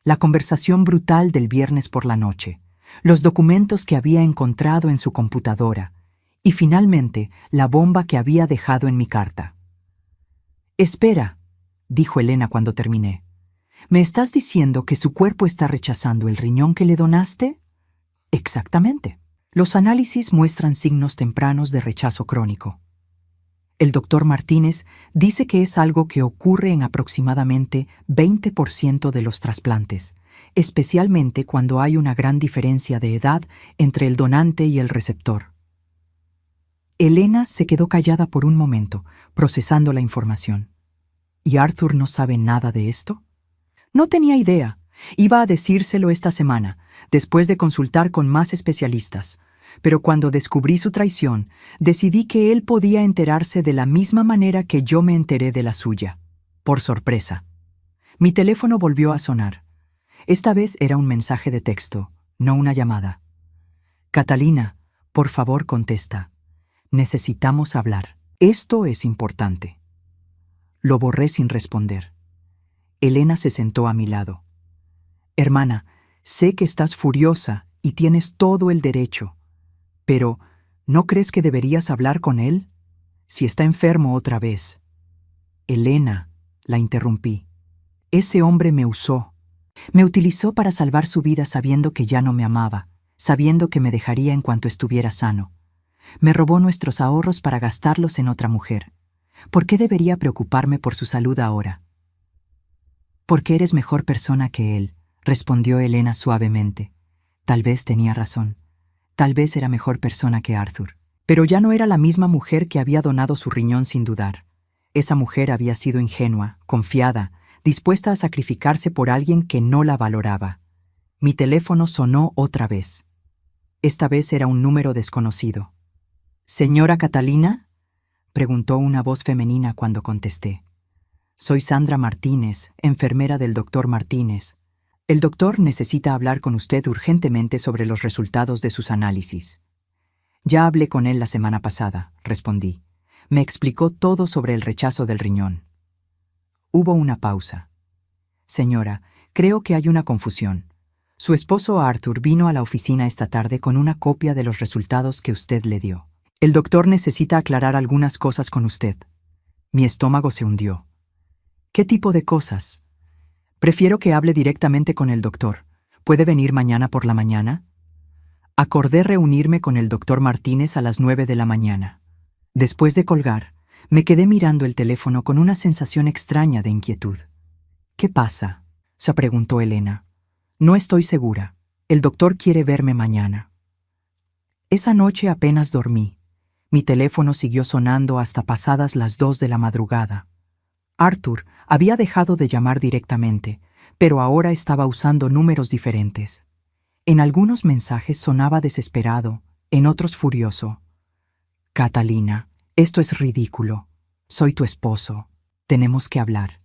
la conversación brutal del viernes por la noche, los documentos que había encontrado en su computadora y finalmente la bomba que había dejado en mi carta. «Espera», dijo Elena cuando terminé. «¿Me estás diciendo que su cuerpo está rechazando el riñón que le donaste?». «Exactamente. Los análisis muestran signos tempranos de rechazo crónico. El doctor Martínez dice que es algo que ocurre en aproximadamente 20% de los trasplantes, especialmente cuando hay una gran diferencia de edad entre el donante y el receptor». Elena se quedó callada por un momento, procesando la información. ¿Y Arthur no sabe nada de esto? No tenía idea. Iba a decírselo esta semana, después de consultar con más especialistas. Pero cuando descubrí su traición, decidí que él podía enterarse de la misma manera que yo me enteré de la suya. Por sorpresa. Mi teléfono volvió a sonar. Esta vez era un mensaje de texto, no una llamada. «Catalina, por favor contesta. Necesitamos hablar. Esto es importante». Lo borré sin responder. Elena se sentó a mi lado. «Hermana, sé que estás furiosa y tienes todo el derecho. Pero, ¿no crees que deberías hablar con él? Si está enfermo otra vez». «Elena», la interrumpí. «Ese hombre me usó. Me utilizó para salvar su vida sabiendo que ya no me amaba, sabiendo que me dejaría en cuanto estuviera sano. Me robó nuestros ahorros para gastarlos en otra mujer. ¿Por qué debería preocuparme por su salud ahora?». «Porque eres mejor persona que él», respondió Elena suavemente. Tal vez tenía razón. Tal vez era mejor persona que Arthur. Pero ya no era la misma mujer que había donado su riñón sin dudar. Esa mujer había sido ingenua, confiada, dispuesta a sacrificarse por alguien que no la valoraba. Mi teléfono sonó otra vez. Esta vez era un número desconocido. «¿Señora Catalina?», preguntó una voz femenina cuando contesté. «Soy Sandra Martínez, enfermera del doctor Martínez. El doctor necesita hablar con usted urgentemente sobre los resultados de sus análisis». «Ya hablé con él la semana pasada», respondí. «Me explicó todo sobre el rechazo del riñón». Hubo una pausa. «Señora, creo que hay una confusión. Su esposo Arthur vino a la oficina esta tarde con una copia de los resultados que usted le dio. El doctor necesita aclarar algunas cosas con usted». Mi estómago se hundió. ¿Qué tipo de cosas? Prefiero que hable directamente con el doctor. ¿Puede venir mañana por la mañana? Acordé reunirme con el doctor Martínez a las 9 de la mañana. Después de colgar, me quedé mirando el teléfono con una sensación extraña de inquietud. ¿Qué pasa?, se preguntó Elena. No estoy segura. El doctor quiere verme mañana. Esa noche apenas dormí. Mi teléfono siguió sonando hasta pasadas las 2 de la madrugada. Arthur había dejado de llamar directamente, pero ahora estaba usando números diferentes. En algunos mensajes sonaba desesperado, en otros furioso. Catalina, esto es ridículo. Soy tu esposo. Tenemos que hablar.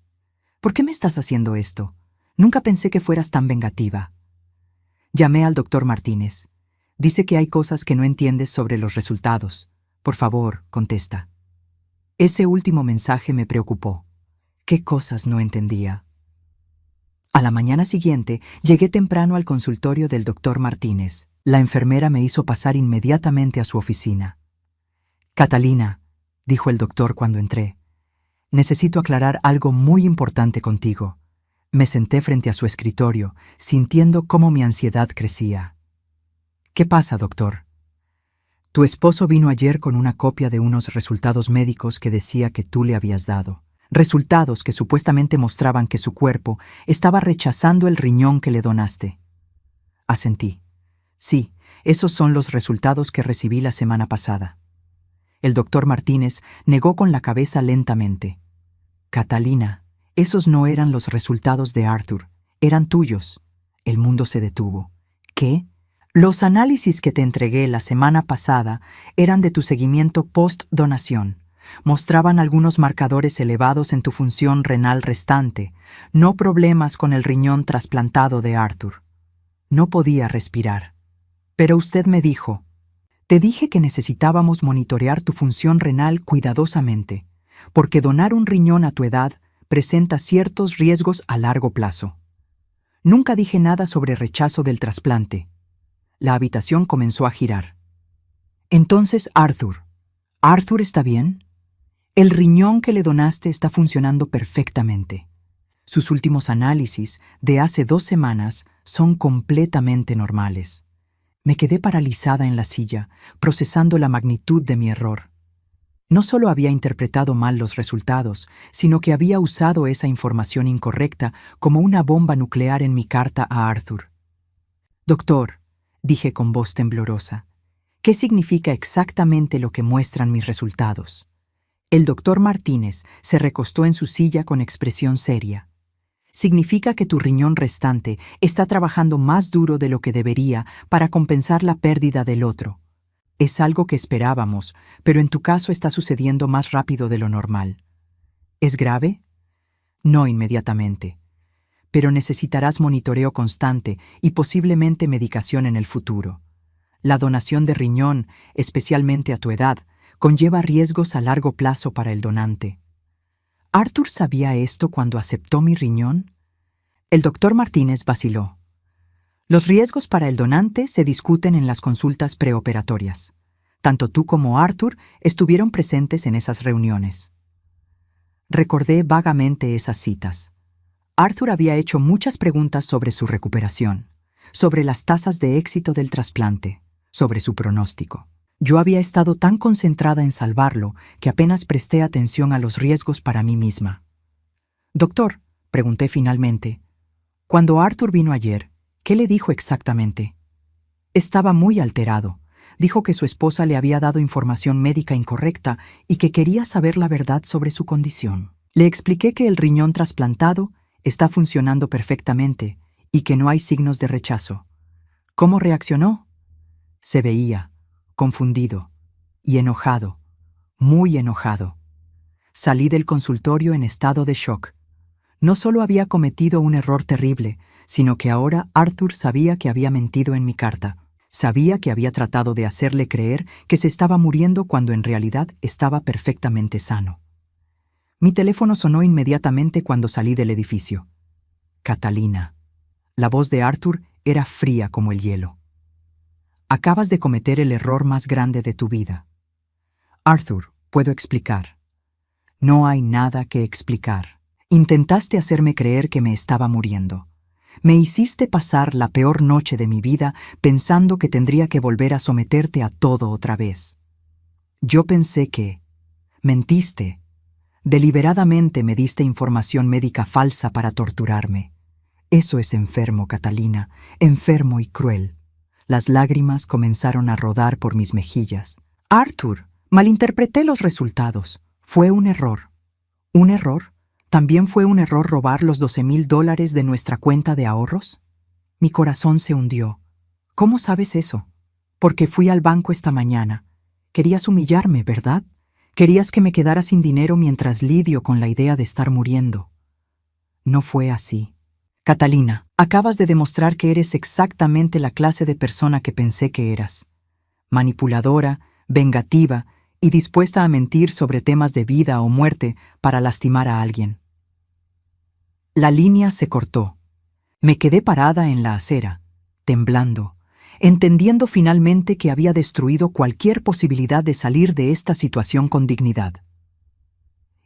¿Por qué me estás haciendo esto? Nunca pensé que fueras tan vengativa. Llamé al doctor Martínez. Dice que hay cosas que no entiendes sobre los resultados. Por favor, contesta. Ese último mensaje me preocupó. ¿Qué cosas no entendía? A la mañana siguiente, llegué temprano al consultorio del doctor Martínez. La enfermera me hizo pasar inmediatamente a su oficina. Catalina, dijo el doctor cuando entré, necesito aclarar algo muy importante contigo. Me senté frente a su escritorio, sintiendo cómo mi ansiedad crecía. ¿Qué pasa, doctor? Tu esposo vino ayer con una copia de unos resultados médicos que decía que tú le habías dado. Resultados que supuestamente mostraban que su cuerpo estaba rechazando el riñón que le donaste. Asentí. Sí, esos son los resultados que recibí la semana pasada. El doctor Martínez negó con la cabeza lentamente. Catalina, esos no eran los resultados de Arthur, eran tuyos. El mundo se detuvo. ¿Qué? Los análisis que te entregué la semana pasada eran de tu seguimiento post-donación. Mostraban algunos marcadores elevados en tu función renal restante, no problemas con el riñón trasplantado de Arthur. No podía respirar. Pero usted me dijo, te dije que necesitábamos monitorear tu función renal cuidadosamente, porque donar un riñón a tu edad presenta ciertos riesgos a largo plazo. Nunca dije nada sobre rechazo del trasplante. La habitación comenzó a girar. Entonces, ¿Arthur está bien? El riñón que le donaste está funcionando perfectamente. Sus últimos análisis, de hace 2 semanas, son completamente normales. Me quedé paralizada en la silla, procesando la magnitud de mi error. No solo había interpretado mal los resultados, sino que había usado esa información incorrecta como una bomba nuclear en mi carta a Arthur. Doctor, dije con voz temblorosa, ¿qué significa exactamente lo que muestran mis resultados? El doctor Martínez se recostó en su silla con expresión seria. Significa que tu riñón restante está trabajando más duro de lo que debería para compensar la pérdida del otro. Es algo que esperábamos, pero en tu caso está sucediendo más rápido de lo normal. ¿Es grave? No inmediatamente. Pero necesitarás monitoreo constante y posiblemente medicación en el futuro. La donación de riñón, especialmente a tu edad, conlleva riesgos a largo plazo para el donante. ¿Arthur sabía esto cuando aceptó mi riñón? El doctor Martínez vaciló. Los riesgos para el donante se discuten en las consultas preoperatorias. Tanto tú como Arthur estuvieron presentes en esas reuniones. Recordé vagamente esas citas. Arthur había hecho muchas preguntas sobre su recuperación, sobre las tasas de éxito del trasplante, sobre su pronóstico. Yo había estado tan concentrada en salvarlo que apenas presté atención a los riesgos para mí misma. Doctor, pregunté finalmente, cuando Arthur vino ayer, ¿qué le dijo exactamente? Estaba muy alterado. Dijo que su esposa le había dado información médica incorrecta y que quería saber la verdad sobre su condición. Le expliqué que el riñón trasplantado está funcionando perfectamente y que no hay signos de rechazo. ¿Cómo reaccionó? Se veía confundido y enojado, muy enojado. Salí del consultorio en estado de shock. No solo había cometido un error terrible, sino que ahora Arthur sabía que había mentido en mi carta. Sabía que había tratado de hacerle creer que se estaba muriendo cuando en realidad estaba perfectamente sano. Mi teléfono sonó inmediatamente cuando salí del edificio. Catalina. La voz de Arthur era fría como el hielo. Acabas de cometer el error más grande de tu vida. Arthur, puedo explicar. No hay nada que explicar. Intentaste hacerme creer que me estaba muriendo. Me hiciste pasar la peor noche de mi vida pensando que tendría que volver a someterte a todo otra vez. Yo pensé que... Mentiste. Deliberadamente me diste información médica falsa para torturarme. Eso es enfermo, Catalina, enfermo y cruel. Las lágrimas comenzaron a rodar por mis mejillas. Arthur, malinterpreté los resultados. Fue un error. ¿Un error? ¿También fue un error robar los $12,000 de nuestra cuenta de ahorros? Mi corazón se hundió. ¿Cómo sabes eso? Porque fui al banco esta mañana. Querías humillarme, ¿verdad? Querías que me quedara sin dinero mientras lidio con la idea de estar muriendo. No fue así. Catalina, acabas de demostrar que eres exactamente la clase de persona que pensé que eras. Manipuladora, vengativa y dispuesta a mentir sobre temas de vida o muerte para lastimar a alguien. La línea se cortó. Me quedé parada en la acera, temblando, entendiendo finalmente que había destruido cualquier posibilidad de salir de esta situación con dignidad.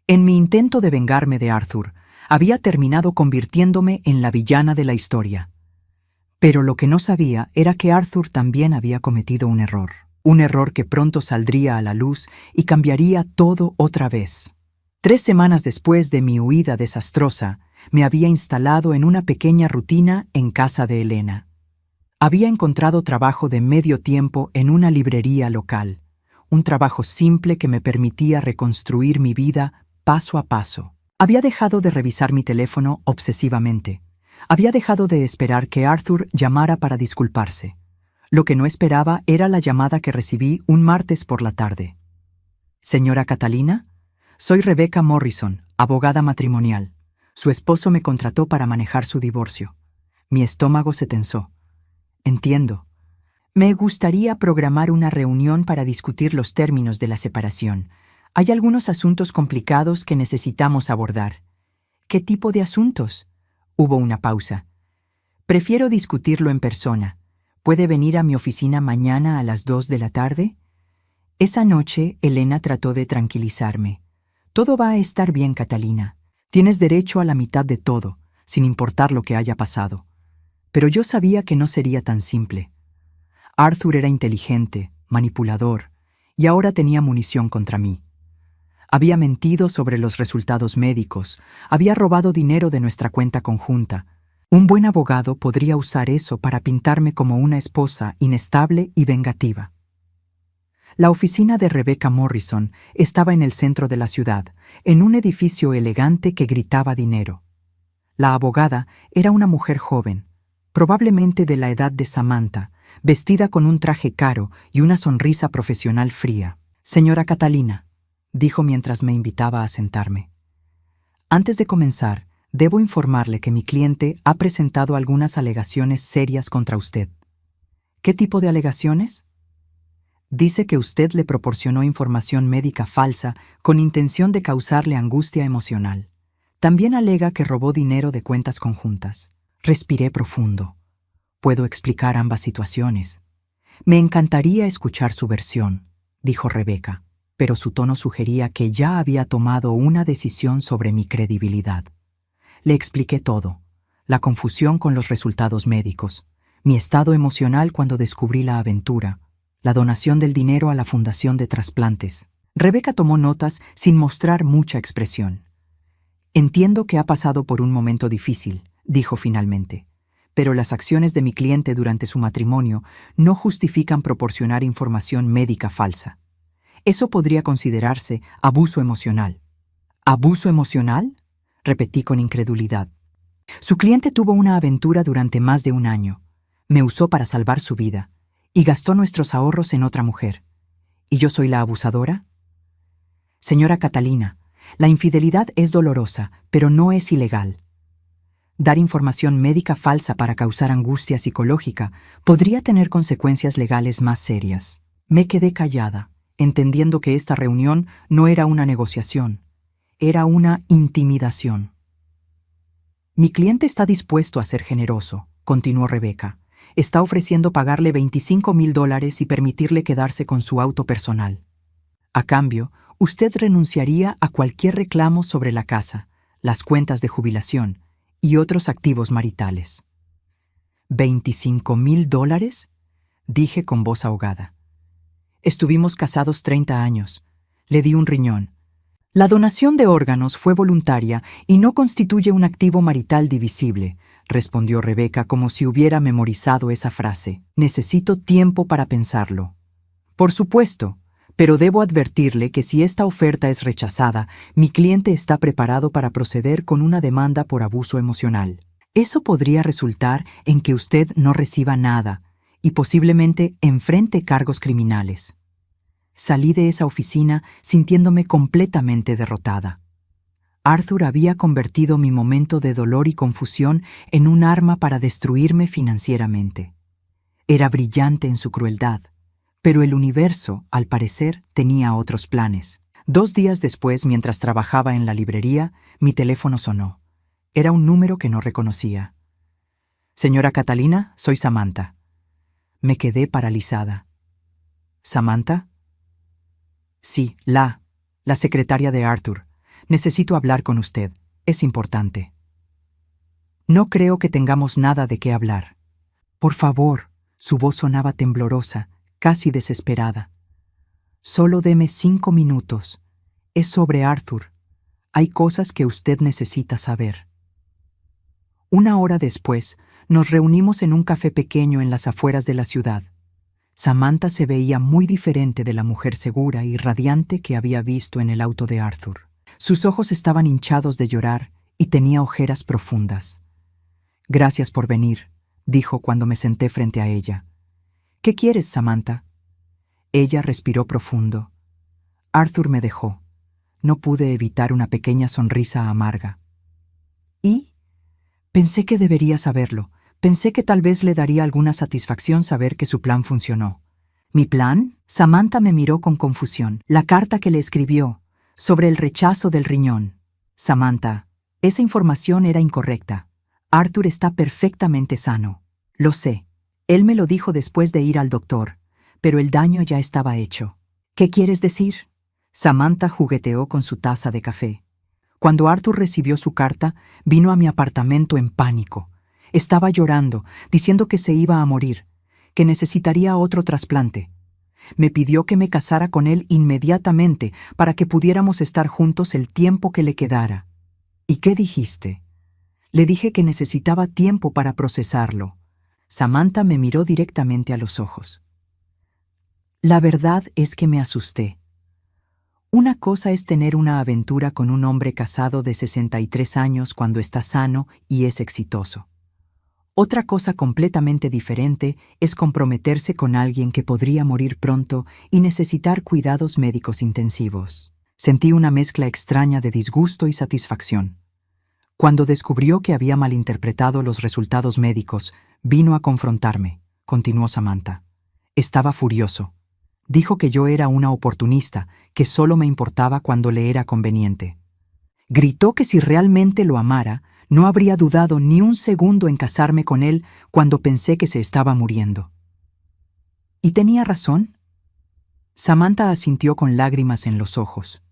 En mi intento de vengarme de Arthur, había terminado convirtiéndome en la villana de la historia. Pero lo que no sabía era que Arthur también había cometido un error que pronto saldría a la luz y cambiaría todo otra vez. 3 semanas después de mi huida desastrosa, me había instalado en una pequeña rutina en casa de Elena. Había encontrado trabajo de medio tiempo en una librería local, un trabajo simple que me permitía reconstruir mi vida paso a paso. Había dejado de revisar mi teléfono obsesivamente. Había dejado de esperar que Arthur llamara para disculparse. Lo que no esperaba era la llamada que recibí un martes por la tarde. Señora Catalina, soy Rebecca Morrison, abogada matrimonial. Su esposo me contrató para manejar su divorcio. Mi estómago se tensó. Entiendo. Me gustaría programar una reunión para discutir los términos de la separación. Hay algunos asuntos complicados que necesitamos abordar. ¿Qué tipo de asuntos? Hubo una pausa. Prefiero discutirlo en persona. ¿Puede venir a mi oficina mañana a las 2 de la tarde? Esa noche, Elena trató de tranquilizarme. Todo va a estar bien, Catalina. Tienes derecho a la mitad de todo, sin importar lo que haya pasado. Pero yo sabía que no sería tan simple. Arthur era inteligente, manipulador, y ahora tenía munición contra mí. Había mentido sobre los resultados médicos, había robado dinero de nuestra cuenta conjunta. Un buen abogado podría usar eso para pintarme como una esposa inestable y vengativa. La oficina de Rebecca Morrison estaba en el centro de la ciudad, en un edificio elegante que gritaba dinero. La abogada era una mujer joven, probablemente de la edad de Samantha, vestida con un traje caro y una sonrisa profesional fría. Señora Catalina, dijo mientras me invitaba a sentarme. Antes de comenzar, debo informarle que mi cliente ha presentado algunas alegaciones serias contra usted. ¿Qué tipo de alegaciones? Dice que usted le proporcionó información médica falsa con intención de causarle angustia emocional. También alega que robó dinero de cuentas conjuntas. Respiré profundo. Puedo explicar ambas situaciones. Me encantaría escuchar su versión, dijo Rebecca, pero su tono sugería que ya había tomado una decisión sobre mi credibilidad. Le expliqué todo: la confusión con los resultados médicos, mi estado emocional cuando descubrí la aventura, la donación del dinero a la Fundación de Trasplantes. Rebecca tomó notas sin mostrar mucha expresión. Entiendo que ha pasado por un momento difícil, dijo finalmente, pero las acciones de mi cliente durante su matrimonio no justifican proporcionar información médica falsa. Eso podría considerarse abuso emocional. ¿Abuso emocional?, repetí con incredulidad. Su cliente tuvo una aventura durante más de un año. Me usó para salvar su vida y gastó nuestros ahorros en otra mujer. ¿Y yo soy la abusadora? Señora Catalina, la infidelidad es dolorosa, pero no es ilegal. Dar información médica falsa para causar angustia psicológica podría tener consecuencias legales más serias. Me quedé callada, entendiendo que esta reunión no era una negociación, era una intimidación. Mi cliente está dispuesto a ser generoso, continuó Rebecca. Está ofreciendo pagarle $25,000 y permitirle quedarse con su auto personal. A cambio, usted renunciaría a cualquier reclamo sobre la casa, las cuentas de jubilación y otros activos maritales. ¿$25,000? Dije con voz ahogada. Estuvimos casados 30 años. Le di un riñón. La donación de órganos fue voluntaria y no constituye un activo marital divisible, respondió Rebeca como si hubiera memorizado esa frase. Necesito tiempo para pensarlo. Por supuesto, pero debo advertirle que si esta oferta es rechazada, mi cliente está preparado para proceder con una demanda por abuso emocional. Eso podría resultar en que usted no reciba nada y posiblemente enfrente cargos criminales. Salí de esa oficina sintiéndome completamente derrotada. Arthur había convertido mi momento de dolor y confusión en un arma para destruirme financieramente. Era brillante en su crueldad, pero el universo, al parecer, tenía otros planes. 2 días después, mientras trabajaba en la librería, mi teléfono sonó. Era un número que no reconocía. «Señora Catalina, soy Samantha». Me quedé paralizada. «¿Samantha?» «Sí, la secretaria de Arthur. Necesito hablar con usted. Es importante». «No creo que tengamos nada de qué hablar». «Por favor». Su voz sonaba temblorosa, casi desesperada. «Solo deme 5 minutos. Es sobre Arthur. Hay cosas que usted necesita saber». 1 hora después, nos reunimos en un café pequeño en las afueras de la ciudad. Samantha se veía muy diferente de la mujer segura y radiante que había visto en el auto de Arthur. Sus ojos estaban hinchados de llorar y tenía ojeras profundas. «Gracias por venir», dijo cuando me senté frente a ella. «¿Qué quieres, Samantha?» Ella respiró profundo. Arthur me dejó. No pude evitar una pequeña sonrisa amarga. «¿Y?» Pensé que debería saberlo. Pensé que tal vez le daría alguna satisfacción saber que su plan funcionó. ¿Mi plan? Samantha me miró con confusión. La carta que le escribió, sobre el rechazo del riñón. Samantha, esa información era incorrecta. Arthur está perfectamente sano. Lo sé. Él me lo dijo después de ir al doctor, pero el daño ya estaba hecho. ¿Qué quieres decir? Samantha jugueteó con su taza de café. Cuando Arthur recibió su carta, vino a mi apartamento en pánico. Estaba llorando, diciendo que se iba a morir, que necesitaría otro trasplante. Me pidió que me casara con él inmediatamente para que pudiéramos estar juntos el tiempo que le quedara. ¿Y qué dijiste? Le dije que necesitaba tiempo para procesarlo. Samantha me miró directamente a los ojos. La verdad es que me asusté. Una cosa es tener una aventura con un hombre casado de 63 años cuando está sano y es exitoso. Otra cosa completamente diferente es comprometerse con alguien que podría morir pronto y necesitar cuidados médicos intensivos. Sentí una mezcla extraña de disgusto y satisfacción. Cuando descubrió que había malinterpretado los resultados médicos, vino a confrontarme, continuó Samantha. Estaba furioso. Dijo que yo era una oportunista, que solo me importaba cuando le era conveniente. Gritó que si realmente lo amara, no habría dudado ni un segundo en casarme con él cuando pensé que se estaba muriendo. ¿Y tenía razón? Samantha asintió con lágrimas en los ojos.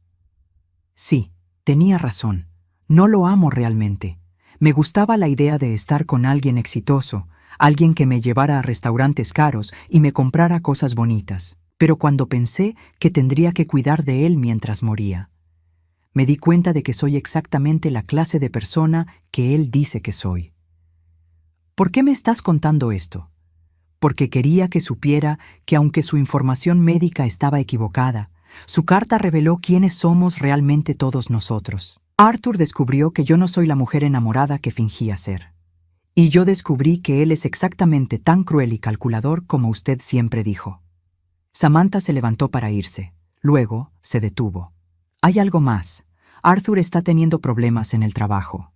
Sí, tenía razón. No lo amo realmente. Me gustaba la idea de estar con alguien exitoso, alguien que me llevara a restaurantes caros y me comprara cosas bonitas. Pero cuando pensé que tendría que cuidar de él mientras moría, me di cuenta de que soy exactamente la clase de persona que él dice que soy. ¿Por qué me estás contando esto? Porque quería que supiera que aunque su información médica estaba equivocada, su carta reveló quiénes somos realmente todos nosotros. Arthur descubrió que yo no soy la mujer enamorada que fingía ser. Y yo descubrí que él es exactamente tan cruel y calculador como usted siempre dijo. Samantha se levantó para irse. Luego se detuvo. Hay algo más. Arthur está teniendo problemas en el trabajo.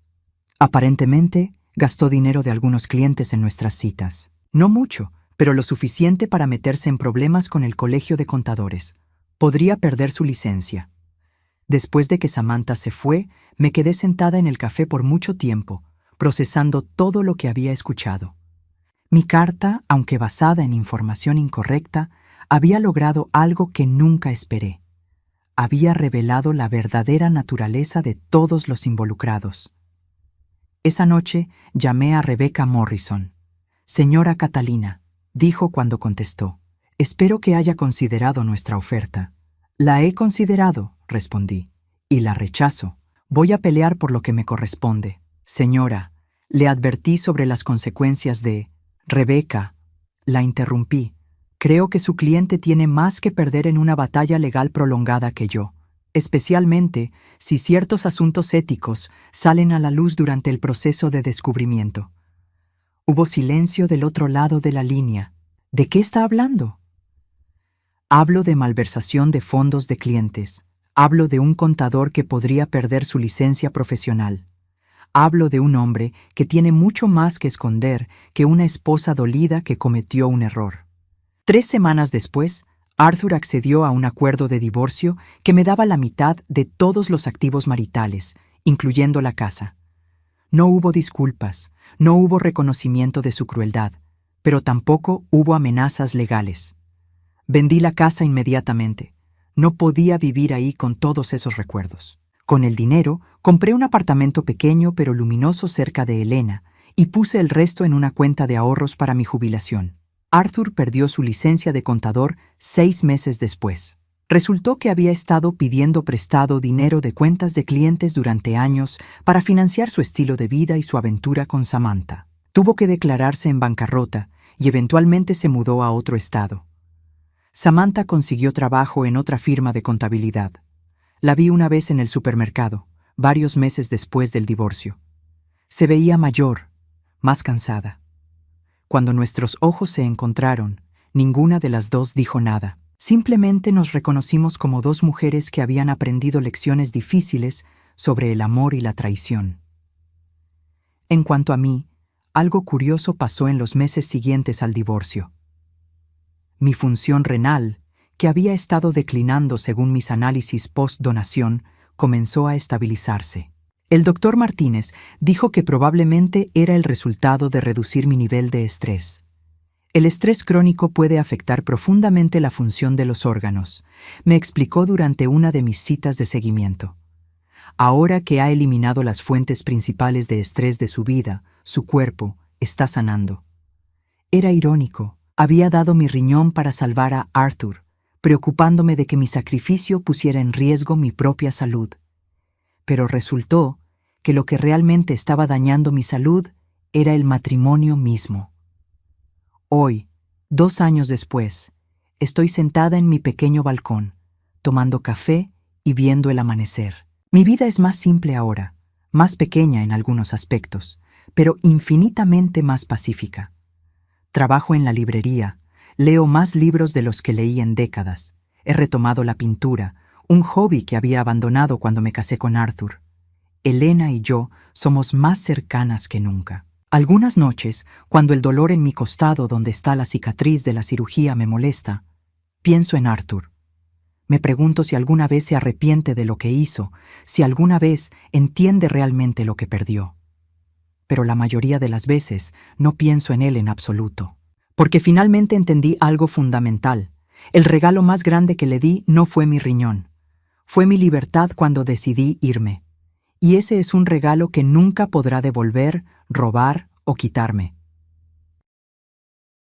Aparentemente, gastó dinero de algunos clientes en nuestras citas. No mucho, pero lo suficiente para meterse en problemas con el colegio de contadores. Podría perder su licencia. Después de que Samantha se fue, me quedé sentada en el café por mucho tiempo, procesando todo lo que había escuchado. Mi carta, aunque basada en información incorrecta, había logrado algo que nunca esperé. había revelado la verdadera naturaleza de todos los involucrados. Esa noche llamé a Rebecca Morrison. «Señora Catalina», dijo cuando contestó, «espero que haya considerado nuestra oferta». «La he considerado», respondí, «y la rechazo. Voy a pelear por lo que me corresponde». «Señora», le advertí sobre las consecuencias de... «Rebecca», la interrumpí, «creo que su cliente tiene más que perder en una batalla legal prolongada que yo, especialmente si ciertos asuntos éticos salen a la luz durante el proceso de descubrimiento». Hubo silencio del otro lado de la línea. ¿De qué está hablando? Hablo de malversación de fondos de clientes. Hablo de un contador que podría perder su licencia profesional. Hablo de un hombre que tiene mucho más que esconder que una esposa dolida que cometió un error. 3 semanas después, Arthur accedió a un acuerdo de divorcio que me daba la mitad de todos los activos maritales, incluyendo la casa. No hubo disculpas, no hubo reconocimiento de su crueldad, pero tampoco hubo amenazas legales. Vendí la casa inmediatamente. No podía vivir ahí con todos esos recuerdos. Con el dinero, compré un apartamento pequeño pero luminoso cerca de Helena y puse el resto en una cuenta de ahorros para mi jubilación. Arthur perdió su licencia de contador 6 meses después. Resultó que había estado pidiendo prestado dinero de cuentas de clientes durante años para financiar su estilo de vida y su aventura con Samantha. Tuvo que declararse en bancarrota y eventualmente se mudó a otro estado. Samantha consiguió trabajo en otra firma de contabilidad. La vi una vez en el supermercado, varios meses después del divorcio. Se veía mayor, más cansada. Cuando nuestros ojos se encontraron, ninguna de las dos dijo nada. Simplemente nos reconocimos como 2 mujeres que habían aprendido lecciones difíciles sobre el amor y la traición. En cuanto a mí, algo curioso pasó en los meses siguientes al divorcio. Mi función renal, que había estado declinando según mis análisis post-donación, comenzó a estabilizarse. El doctor Martínez dijo que probablemente era el resultado de reducir mi nivel de estrés. El estrés crónico puede afectar profundamente la función de los órganos, me explicó durante una de mis citas de seguimiento. Ahora que ha eliminado las fuentes principales de estrés de su vida, su cuerpo está sanando. Era irónico. Había dado mi riñón para salvar a Arthur, preocupándome de que mi sacrificio pusiera en riesgo mi propia salud. Pero resultó que lo que realmente estaba dañando mi salud era el matrimonio mismo. Hoy, 2 años después, estoy sentada en mi pequeño balcón, tomando café y viendo el amanecer. Mi vida es más simple ahora, más pequeña en algunos aspectos, pero infinitamente más pacífica. Trabajo en la librería, leo más libros de los que leí en décadas. He retomado la pintura, un hobby que había abandonado cuando me casé con Arthur. Helena y yo somos más cercanas que nunca. Algunas noches, cuando el dolor en mi costado donde está la cicatriz de la cirugía me molesta, pienso en Arthur. Me pregunto si alguna vez se arrepiente de lo que hizo, si alguna vez entiende realmente lo que perdió. Pero la mayoría de las veces no pienso en él en absoluto. Porque finalmente entendí algo fundamental. El regalo más grande que le di no fue mi riñón. Fue mi libertad cuando decidí irme. Y ese es un regalo que nunca podrá devolver, robar o quitarme.